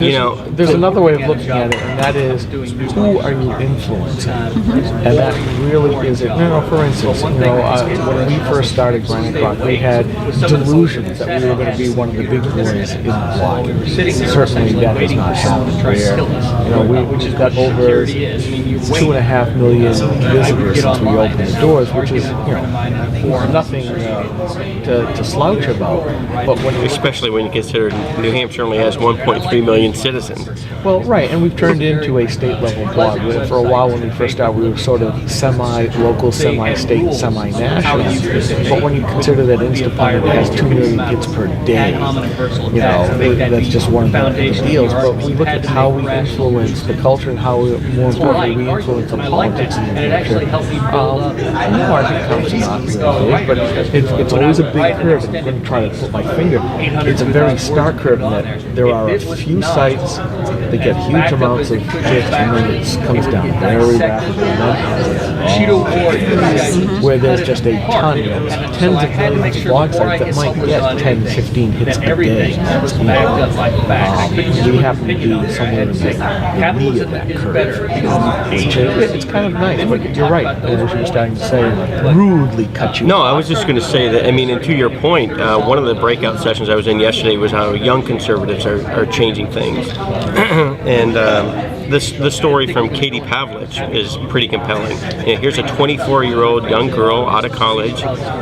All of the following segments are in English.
There's another way of looking at it, and that is, who are you influencing? And that really is it. For instance, when we first started Granite Rock, we had delusions that we were going to be one of the big boys in the block. Certainly that has not happened. We've got over 2.5 million visitors since we opened the doors, which is nothing to slouch about. But especially when you consider New Hampshire only has 1.3 million citizens. Well, right, and we've turned into a state-level blog. For a while, when we first started, we were sort of semi-local, semi-state, semi-national. But when you consider that Instapundit has 2 million hits per day, that's just one of the deals. But we look at how we influence the culture and how, more importantly, we influence the politics in New Hampshire. Our income's not really big, but it's always a big curve, and I'm going to try to put my finger. It's a very stark curve in that there are a few sites that get huge amounts of hits, and then it comes down very rapidly, and then where there's just a ton, tens of millions of blog sites that might get 10, 15 hits a day. We happen to be somewhere in the knee of that curve. It's kind of nice, but you're right, as you were starting to say, rudely cut you. No, I was just going to say that, and to your point, one of the breakout sessions I was in yesterday was how young conservatives are changing things. And the story from Katie Pavlich is pretty compelling. Here's a 24-year-old young girl out of college,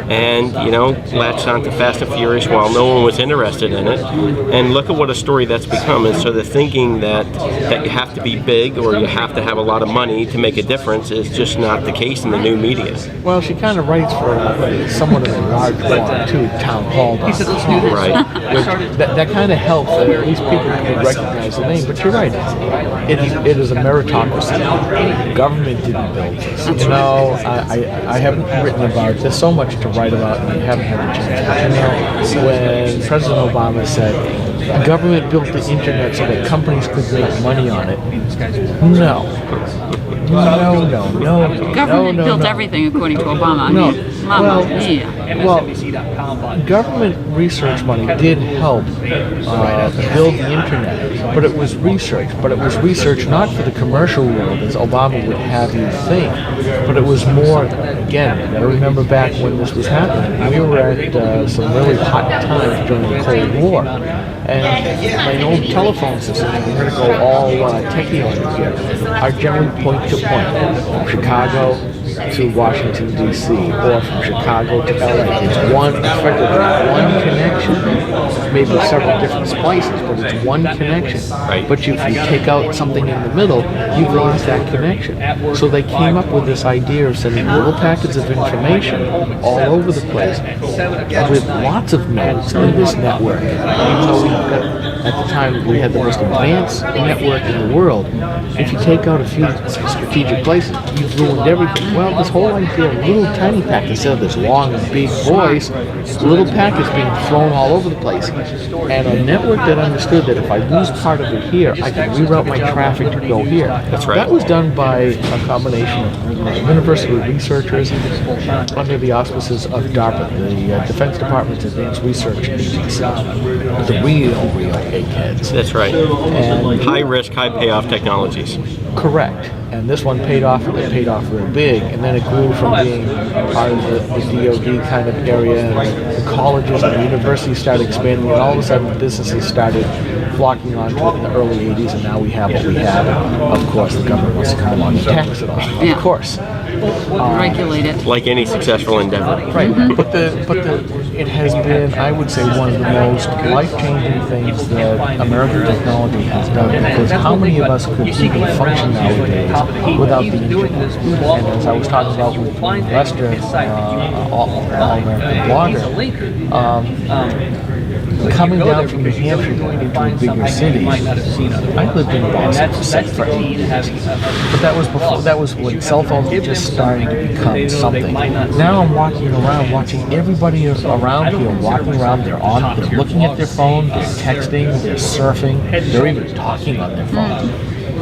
and latched on to Fast and Furious while no one was interested in it. And look at what a story that's become. And so the thinking that you have to be big or you have to have a lot of money to make a difference is just not the case in the new media. Well, she kind of writes for somewhat of a large blog too, Town Hall. Right. That kind of helps. At least people can recognize the name. But you're right. It is a meritocracy. Government didn't build this. I haven't written about it. There's so much to write about, and I haven't had a chance. But when President Obama said, the government built the internet so that companies could make money on it. No. Government built everything according to Obama. Government research money did help build the internet, but it was research. But it was research not for the commercial world, as Obama would have you think, but it was more, again, I remember back when this was happening, we were at some really hot times during the Cold War. And my old telephone systems, I'm going to go all techie on it here, are generally point-to-point, from Chicago to Washington, D.C., or from Chicago to L.A. It's one connection, maybe several different splices, but it's one connection. Right. But if you take out something in the middle, you've lost that connection. So they came up with this idea of sending little packets of information all over the place with lots of nodes in this network. At the time, we had the most advanced network in the world. If you take out a few strategic places, you've ruined everything. Well, this whole idea of little tiny packets, instead of this long and big voice, little packets being thrown all over the place. And a network that understood that if I lose part of it here, I can reroute my traffic to go here. That's right. That was done by a combination of university researchers under the auspices of DARPA, the Defense Department's Advanced Research Agency. The real eggheads. That's right. And high risk, high payoff technologies. Correct. And this one paid off real big, and then it grew from being part of the DoD kind of area, and the colleges and the universities started expanding, and all of a sudden businesses started flocking onto it in the early 80s, and now we have what we have. And of course, the government wants to come along and tax it all. Of course. Regulate it. Like any successful endeavor. Right. But it has been, I would say, one of the most life-changing things that American technology has done, because how many of us could even function nowadays without the internet? And as I was talking about with Lester, all-American blogger, coming down from New Hampshire going into a bigger city, I lived in Boston for 8 years. But that was when cell phones were just starting to become something. Now I'm walking around, watching everybody around here walking around. They're looking at their phone, they're texting, they're surfing, they're even talking on their phone.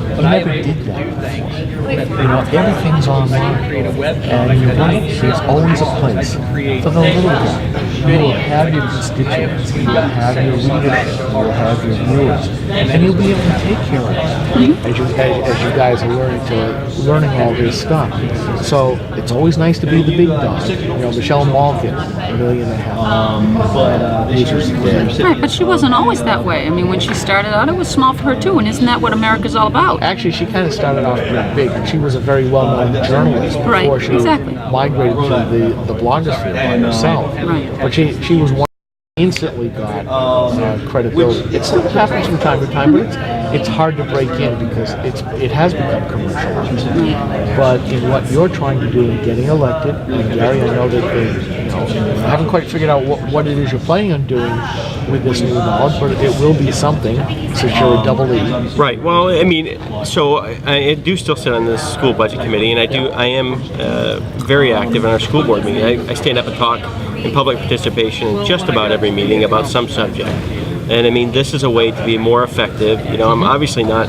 You never did that before. everything's online. And you're right, there's always a place for the little guy. You will have your constituents, you will have your readership, you will have your viewers, and you'll be able to take care of them as you guys are learning all this stuff. So it's always nice to be the big dog. Michelle Malkin, $1.5 million. Right, but she wasn't always that way. I mean, when she started out, it was small for her too, and isn't that what America's all about? Actually, she kind of started off pretty big. She was a very well-known journalist before she migrated to the blogosphere by herself. Right. But she was one who instantly got credibility. It still happens from time to time, but it's hard to break in because it has become commercialized. But in what you're trying to do in getting elected, and Gary, I know that I haven't quite figured out what it is you're planning on doing with this new knowledge, but it will be something since you're a double E. Right. Well, I mean, so I do still sit on the school budget committee, and I am very active in our school board meeting. I stand up and talk in public participation in just about every meeting about some subject. And I mean, this is a way to be more effective. I'm obviously not.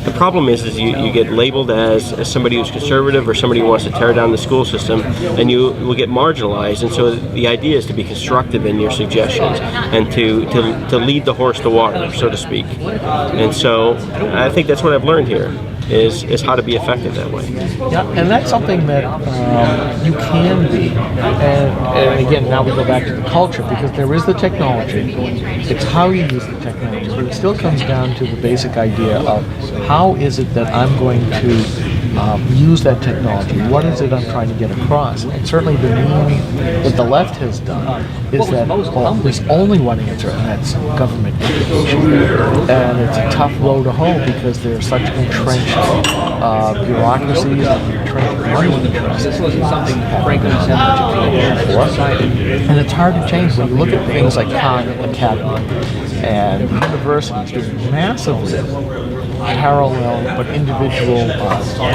The problem is you get labeled as somebody who's conservative or somebody who wants to tear down the school system, and you will get marginalized. And so the idea is to be constructive in your suggestions and to lead the horse to water, so to speak. And so I think that's what I've learned here. Is how to be effective that way. Yeah, and that's something that you can be. And again, now we go back to the culture because there is the technology. It's how you use the technology, but it still comes down to the basic idea of how is it that I'm going to use that technology? What is it I'm trying to get across? And certainly the meme that the left has done is that there's only one answer, and that's government education. And it's a tough road to hoe because there's such entrenched bureaucracies and entrenched money interests and it's hard to change when you look at things like Khan Academy and universities doing massively parallel but individual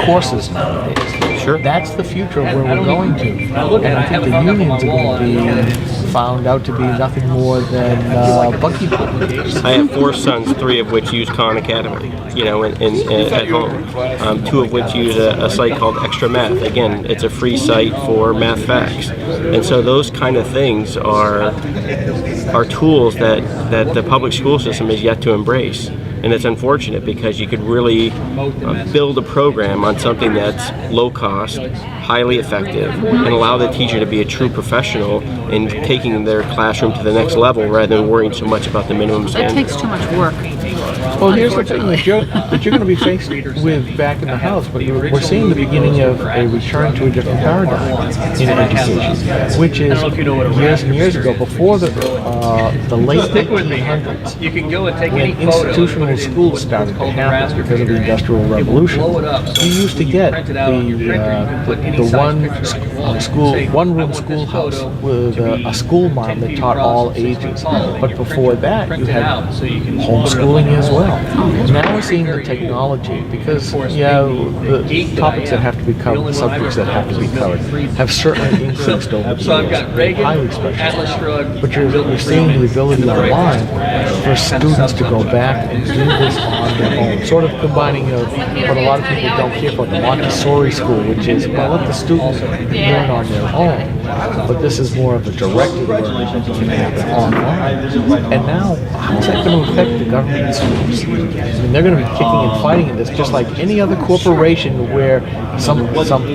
courses nowadays. Sure. That's the future of where we're going to. And I think the unions are going to be found out to be nothing more than buckyballs. I have 4 sons, 3 of which use Khan Academy, at home. 2 of which use a site called Extra Math. Again, it's a free site for math facts. And so those kind of things are tools that the public school system is yet to embrace. And it's unfortunate because you could really build a program on something that's low cost, highly effective, and allow the teacher to be a true professional in taking their classroom to the next level rather than worrying so much about the minimum standard. That takes too much work. Well, here's the thing that you're going to be faced with back in the House, but we're seeing the beginning of a return to a different paradigm in education, which is years and years ago, before the late 1800s, You can go and take when any photo. institutional schools started to happen because of the Industrial Revolution. You used to get the one-room schoolhouse with a school mom that taught all ages. But before that, you had homeschooling as well. Now we're seeing the technology because, the topics that have to be covered, the subjects that have to be covered, have certainly increased over the years, highly specialized. But you're seeing the ability online for students to go back and do this on their own, sort of combining what a lot of people don't care for, the Montessori school, which is, let the students learn on their own. But this is more of a directed learning that can happen online. And now, how is that going to affect the government schools? I mean, they're going to be kicking and fighting in this, just like any other corporation where some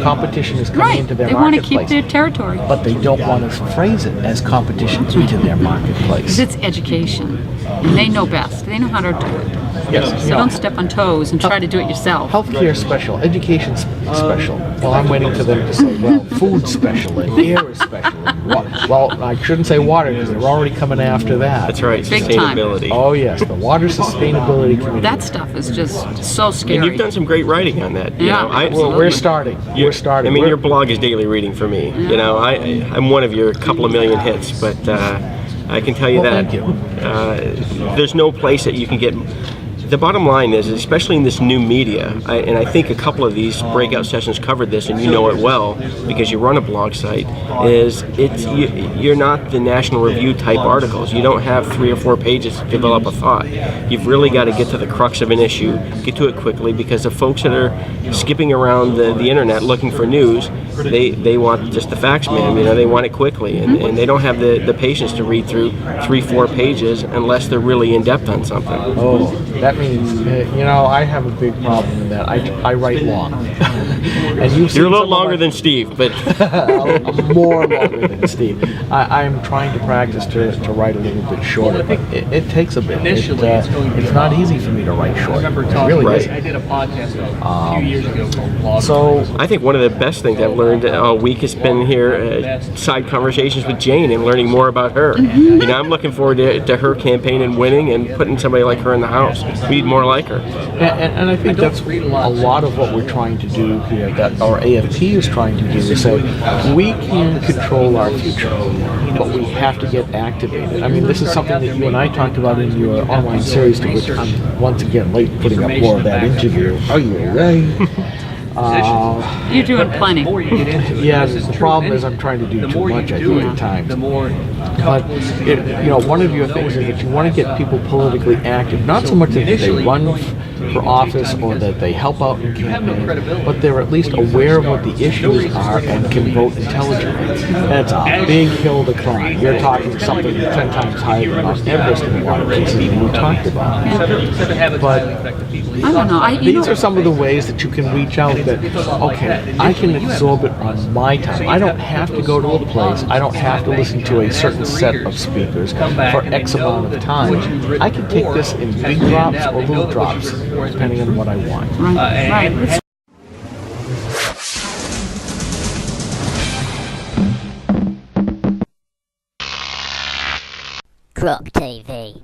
competition is coming into their They want to marketplace. keep their territory. But they don't want to phrase it as competition into their marketplace. Because it's education. And they know best. They know how to do it. Yes, So don't step on toes and try to do it yourself. Healthcare special, education special. Well, I'm waiting for them to say, food special and air is special. Well, I shouldn't say water because they're already coming after that. That's right, Big time. sustainability. Oh yes, the Water Sustainability Committee. That stuff is just so scary. And you've done some great writing on that. Yeah, Well, we're starting. We're starting. I mean, We're- your blog is daily reading for me. I'm one of your couple of million hits, but I can tell you Well, that thank you. there's no place that you can get. the bottom line is, especially in this new media, and I think a couple of these breakout sessions covered this, and you know it well because you run a blog site, is you're not the National Review type articles. You don't have 3 or 4 pages to develop a thought. You've really got to get to the crux of an issue, get to it quickly, because the folks that are skipping around the internet looking for news, they want just the facts, man. You know, they want it quickly, and they don't have the patience to read through 3-4 pages unless they're really in depth on something. Oh, that means, you know, I have a big problem in that I write long. And You're a little longer than Steve, but I'm more longer than Steve. I'm trying to practice to write a little bit shorter, but it takes a bit. It's not easy for me to write short. It really isn't. I did a podcast a few years ago called Blog. So I think one of the best things I've learned all week has been here, side conversations with Jane and learning more about her. You know, I'm looking forward to her campaign and winning and putting somebody like her in the House. We need more like her. and I think that's a lot of what we're trying to do here, that our AFP is trying to do, is say we can control our future, but we have to get activated. I mean, this is something that you and I talked about in your online series, to which I'm once again late putting up more of that interview. Are you right? You're doing plenty. Yeah, the problem is I'm trying to do too much, I think, at times. But, you know, one of your things is that you want to get people politically active, not so much that they run for office or that they help out in campaigns, but they're at least aware of what the issues are and can vote intelligently. That's a big hill to climb. You're talking something 10 times higher than Mount Everest in a lot of cases than we talked about. But I don't know. these are some of the ways that you can reach out that, okay, I can absorb it on my time. I don't have to go to a place. I don't have to listen to a certain set of speakers for X amount of time. I can take this in big drops or little drops, depending on what I want. Right. Croc TV.